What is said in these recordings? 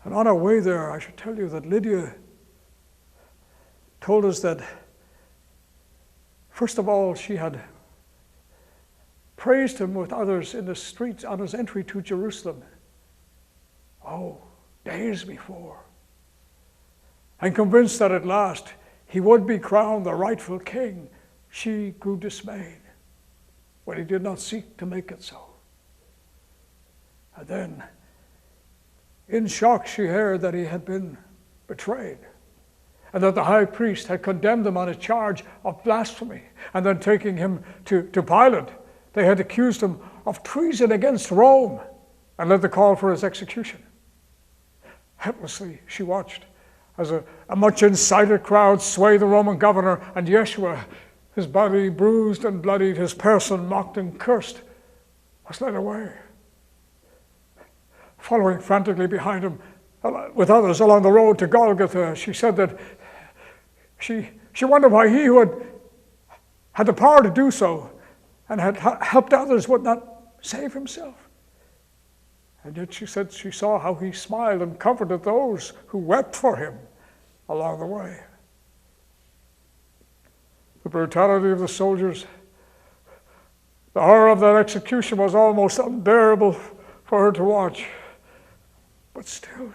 And on our way there, I should tell you that Lydia told us that, first of all, she had praised him with others in the streets on his entry to Jerusalem. Oh, days before. And convinced that at last he would be crowned the rightful king, she grew dismayed when he did not seek to make it so. And then, in shock, she heard that he had been betrayed and that the high priest had condemned him on a charge of blasphemy. And then taking him to Pilate, they had accused him of treason against Rome and led the call for his execution. Helplessly, she watched as a much incited crowd swayed the Roman governor, and Yeshua, his body bruised and bloodied, his person mocked and cursed, was led away. Following frantically behind him with others along the road to Golgotha, she said that she wondered why he who had the power to do so and had helped others would not save himself. And yet she said she saw how he smiled and comforted those who wept for him along the way. The brutality of the soldiers, the horror of that execution was almost unbearable for her to watch. But still,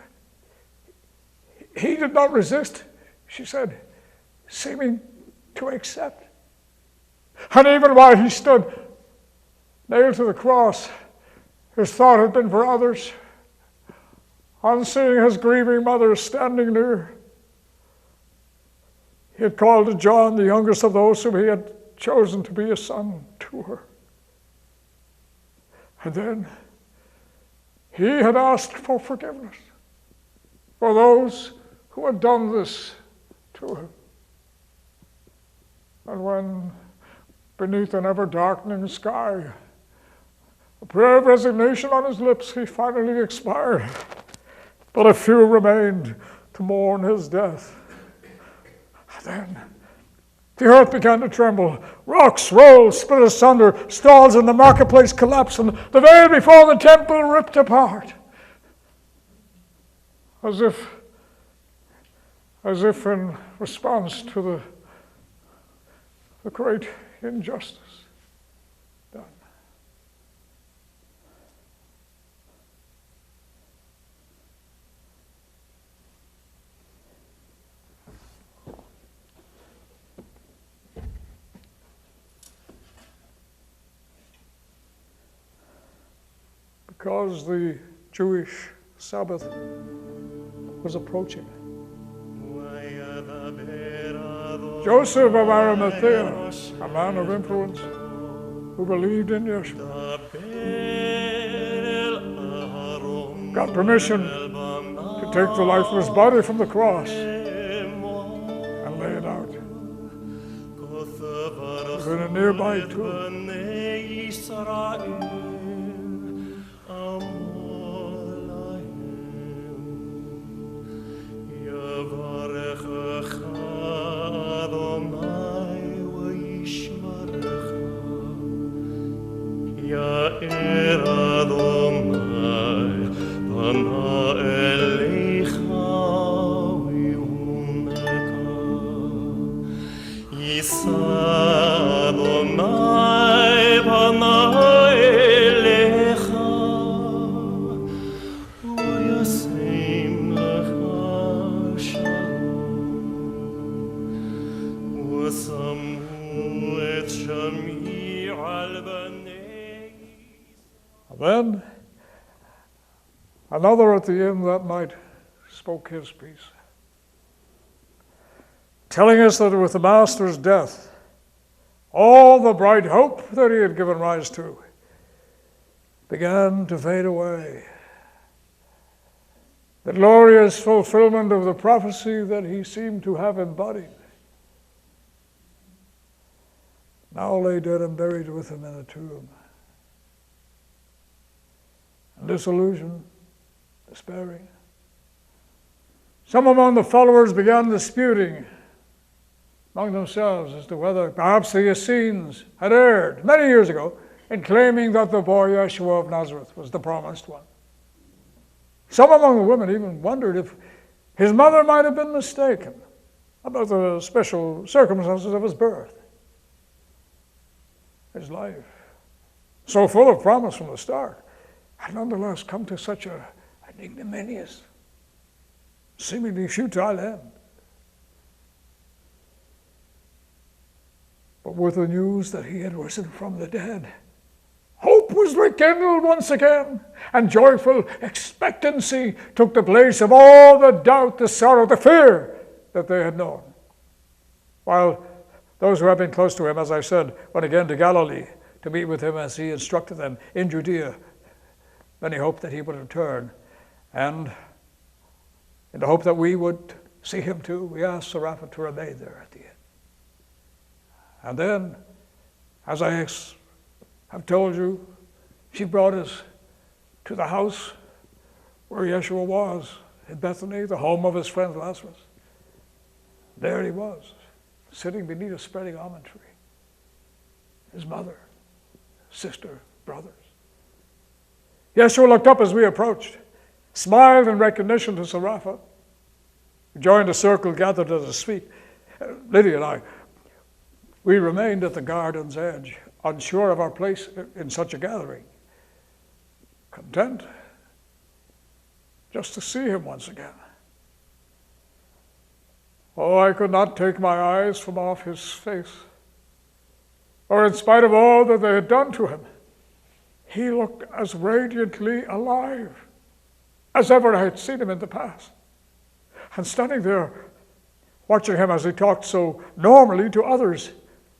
he did not resist, she said, seeming to accept. And even while he stood nailed to the cross, his thought had been for others. On seeing his grieving mother standing near, he had called to John, the youngest of those whom he had chosen to be a son, to her. And then he had asked for forgiveness for those who had done this to him. And when, beneath an ever-darkening sky, a prayer of resignation on his lips, he finally expired, but a few remained to mourn his death. Then the earth began to tremble. Rocks rolled, split asunder, stalls in the marketplace collapsed, and the veil before the temple ripped apart. As if in response to the great injustice done. Because the Jewish Sabbath was approaching, Joseph of Arimathea, a man of influence who believed in Yeshua, got permission to take the life of his body from the cross and lay it out within a nearby tomb. Then another at the inn that night spoke his piece, telling us that with the Master's death, all the bright hope that he had given rise to began to fade away. The glorious fulfillment of the prophecy that he seemed to have embodied now lay dead and buried with him in a tomb. And disillusioned, despairing, some among the followers began disputing among themselves as to whether perhaps the Essenes had erred many years ago in claiming that the boy Yeshua of Nazareth was the promised one. Some among the women even wondered if his mother might have been mistaken about the special circumstances of his birth. His life, so full of promise from the start, had nonetheless come to such an ignominious, seemingly futile end. But with the news that he had risen from the dead, hope was rekindled once again, and joyful expectancy took the place of all the doubt, the sorrow, the fear that they had known. While those who had been close to him, as I said, went again to Galilee to meet with him as he instructed them in Judea, many hoped that he would return. And in the hope that we would see him too, we asked Serapha to remain there at the end. And then, as I have told you, she brought us to the house where Yeshua was, in Bethany, the home of his friend Lazarus. There he was, sitting beneath a spreading almond tree. His mother, sister, brothers. Yeshua looked up as we approached, smiled in recognition to Serapha, who joined a circle gathered at his feet. Lydia and I, we remained at the garden's edge, unsure of our place in such a gathering, content just to see him once again. Oh, I could not take my eyes from off his face. For in spite of all that they had done to him, he looked as radiantly alive as ever I had seen him in the past. And standing there, watching him as he talked so normally to others,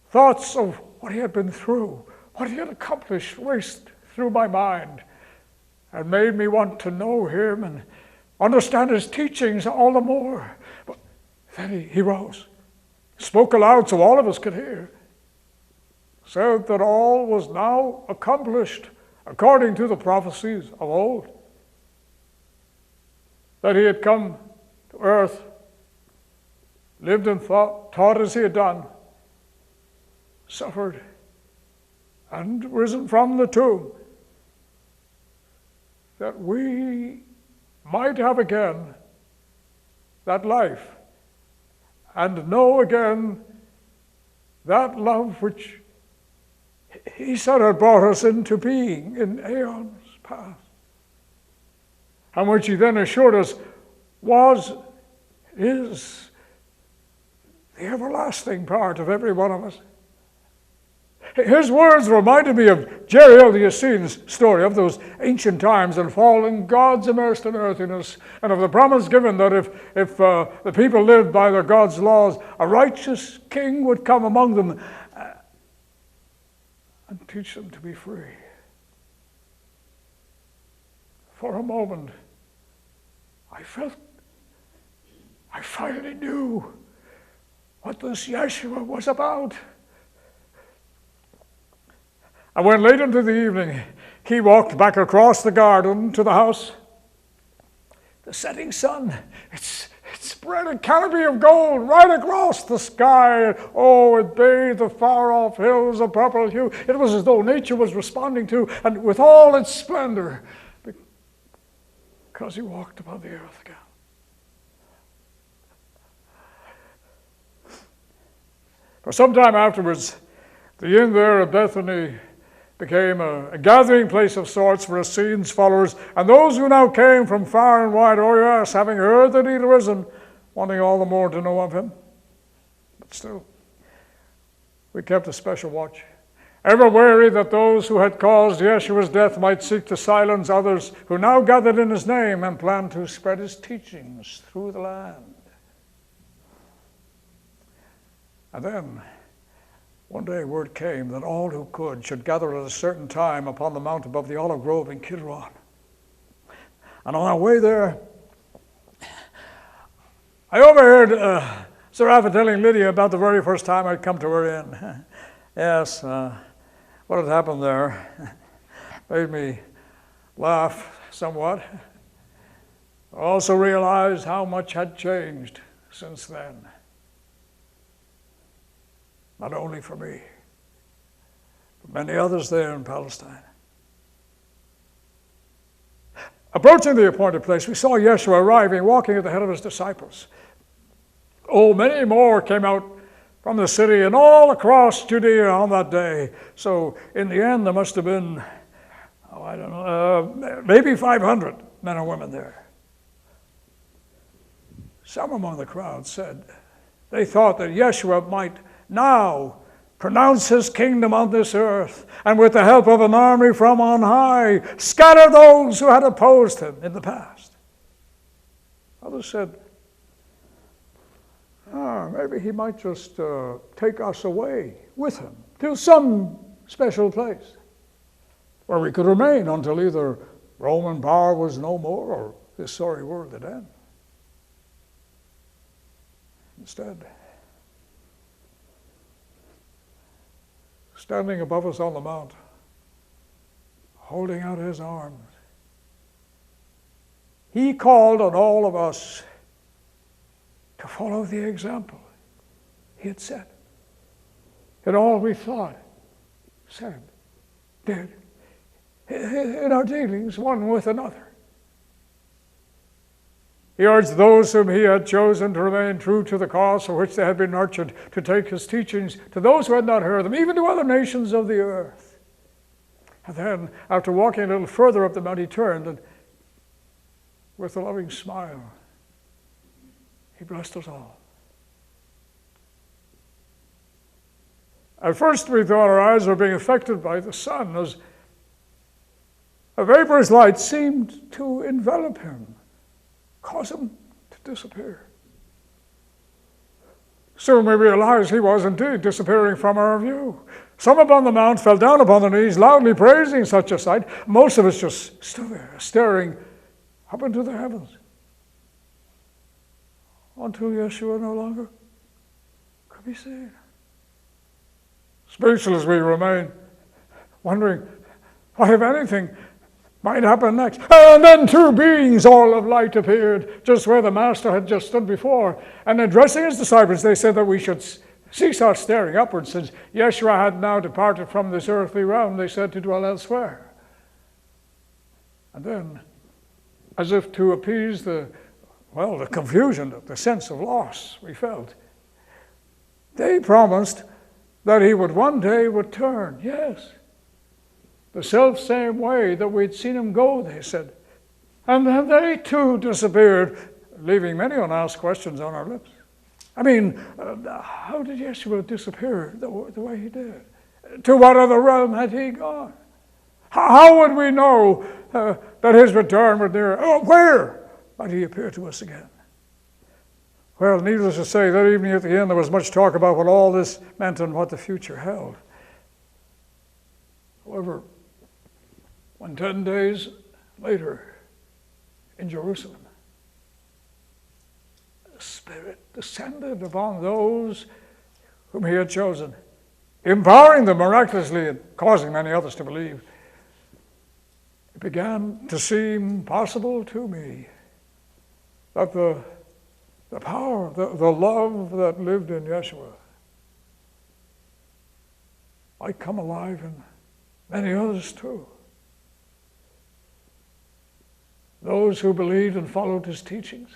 thoughts of what he had been through, what he had accomplished raced through my mind and made me want to know him and understand his teachings all the more. But then he rose, spoke aloud so all of us could hear, said that all was now accomplished according to the prophecies of old, that he had come to earth, lived and taught as he had done, suffered, and risen from the tomb, that we might have again that life and know again that love which he said had brought us into being in aeons past, and which he then assured us is the everlasting part of every one of us. His words reminded me of Jerry L. the Essenes' story of those ancient times and fallen gods immersed in earthiness, and of the promise given that if the people lived by their God's laws, a righteous king would come among them and teach them to be free. For a moment, I finally knew what this Yeshua was about. And when late into the evening he walked back across the garden to the house, the setting sun, it spread a canopy of gold right across the sky. Oh, it bathed the far-off hills of purple hue. It was as though nature was responding to, and with all its splendor, because he walked upon the earth again. For some time afterwards, the inn there at Bethany became a gathering place of sorts for Essenes followers, and those who now came from far and wide, oh yes, having heard that he had risen, wanting all the more to know of him. But still, we kept a special watch, ever wary that those who had caused Yeshua's death might seek to silence others who now gathered in his name and planned to spread his teachings through the land. And then, one day word came that all who could should gather at a certain time upon the mount above the olive grove in Kidron. And on our way there, I overheard Serapha telling Lydia about the very first time I'd come to her inn. Yes, what had happened there made me laugh somewhat. I also realized how much had changed since then. Not only for me, but many others there in Palestine. Approaching the appointed place, we saw Yeshua arriving, walking at the head of his disciples. Oh, many more came out from the city and all across Judea on that day. So in the end, there must have been, maybe 500 men and women there. Some among the crowd said they thought that Yeshua might now pronounce his kingdom on this earth, and with the help of an army from on high, scatter those who had opposed him in the past. Others said, maybe he might just take us away with him to some special place where we could remain until either Roman power was no more or this sorry world had ended. Instead, standing above us on the mount, holding out his arms, he called on all of us to follow the example he had set. In all we thought, said, did, in our dealings one with another. He urged those whom he had chosen to remain true to the cause for which they had been nurtured, to take his teachings to those who had not heard them, even to other nations of the earth. And then, after walking a little further up the mount, he turned and, with a loving smile, he blessed us all. At first we thought our eyes were being affected by the sun, as a vaporous light seemed to envelop him, cause him to disappear. Soon we realized he was indeed disappearing from our view. Some upon the mount fell down upon their knees, loudly praising such a sight. Most of us just stood there, staring up into the heavens, until Yeshua no longer could be seen. Speechless we remained, wondering what, if anything, might happen next. And then two beings all of light appeared just where the Master had just stood before. And addressing his disciples, they said that we should cease our staring upwards, since Yeshua had now departed from this earthly realm, they said, to dwell elsewhere. And then, as if to appease the confusion, the sense of loss we felt, they promised that he would one day return. Yes, the self-same way that we'd seen him go, they said. And then they too disappeared, leaving many unasked questions on our lips. I mean, how did Yeshua disappear the way he did? To what other realm had he gone? How would we know that his return was near? Where might he appear to us again? Well, needless to say, that evening at the end, there was much talk about what all this meant and what the future held. However, when 10 days later in Jerusalem, the Spirit descended upon those whom he had chosen, empowering them miraculously and causing many others to believe, it began to seem possible to me that the power, the love that lived in Yeshua might come alive in many others too. Those who believed and followed his teachings.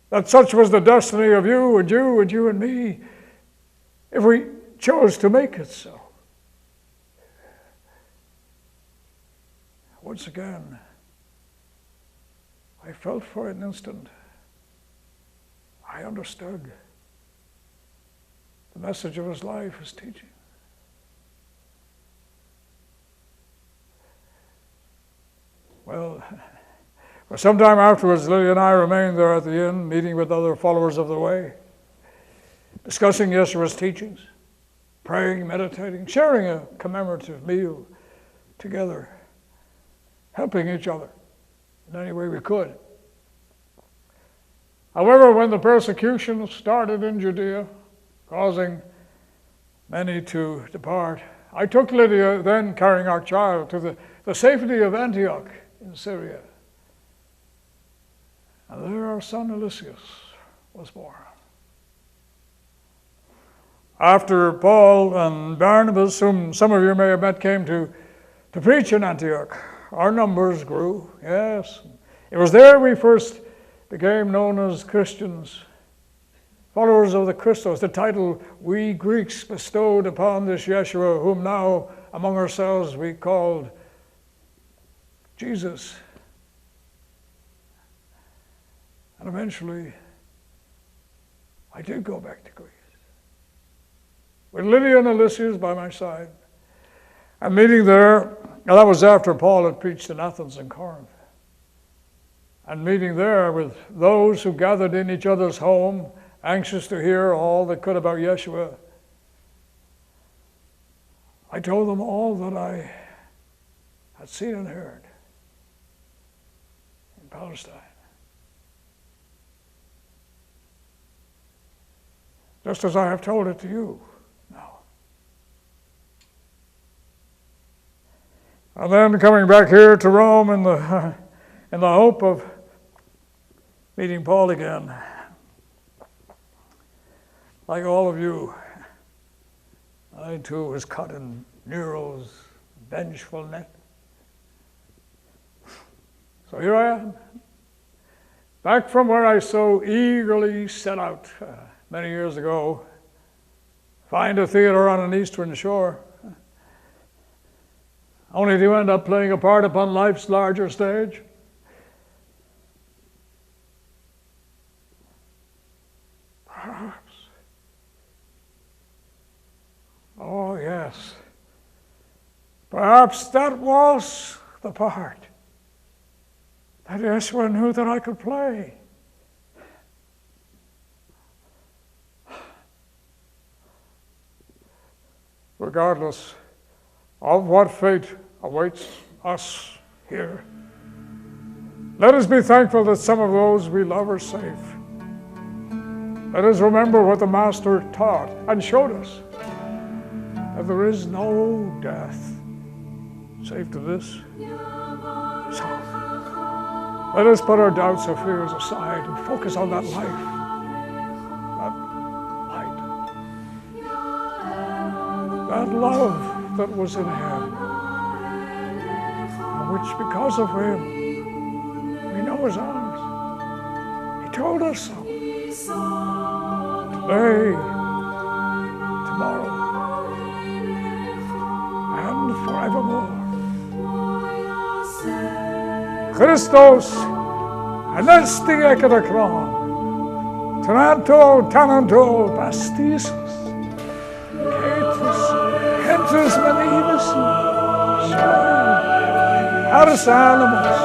That such was the destiny of you and you and you and me, if we chose to make it so. Once again, I felt for an instant, I understood the message of his life, his teaching. Well, for some time afterwards, Lily and I remained there at the inn, meeting with other followers of the way, discussing Yeshua's teachings, praying, meditating, sharing a commemorative meal together, helping each other in any way we could. However, when the persecution started in Judea, causing many to depart, I took Lydia, then carrying our child, to the safety of Antioch in Syria. And there our son Eliseus was born. After Paul and Barnabas, whom some of you may have met, came to preach in Antioch, our numbers grew, yes. It was there we first became known as Christians, followers of the Christos, the title we Greeks bestowed upon this Yeshua, whom now among ourselves we called Jesus. And eventually, I did go back to Greece, with Lydia and Elysius by my side, and meeting there, and that was after Paul had preached in Athens and Corinth, and meeting there with those who gathered in each other's home, anxious to hear all they could about Yeshua. I told them all that I had seen and heard in Palestine. Just as I have told it to you now. And then coming back here to Rome in the hope of meeting Paul again. Like all of you, I too was caught in Nero's vengeful net. So here I am, back from where I so eagerly set out many years ago, find a theater on an eastern shore, only to end up playing a part upon life's larger stage. Perhaps. Oh, yes. Perhaps that was the part that Yeshua knew that I could play. Regardless of what fate awaits us here, let us be thankful that some of those we love are safe. Let us remember what the Master taught and showed us, that there is no death save to this. So, let us put our doubts or fears aside and focus on that life, that love that was in him, and which because of him we know is ours. He told us so. Today, tomorrow, and forevermore. Christos anesti ekadakron, tananto pastisus, Hentus menivus, ars animus,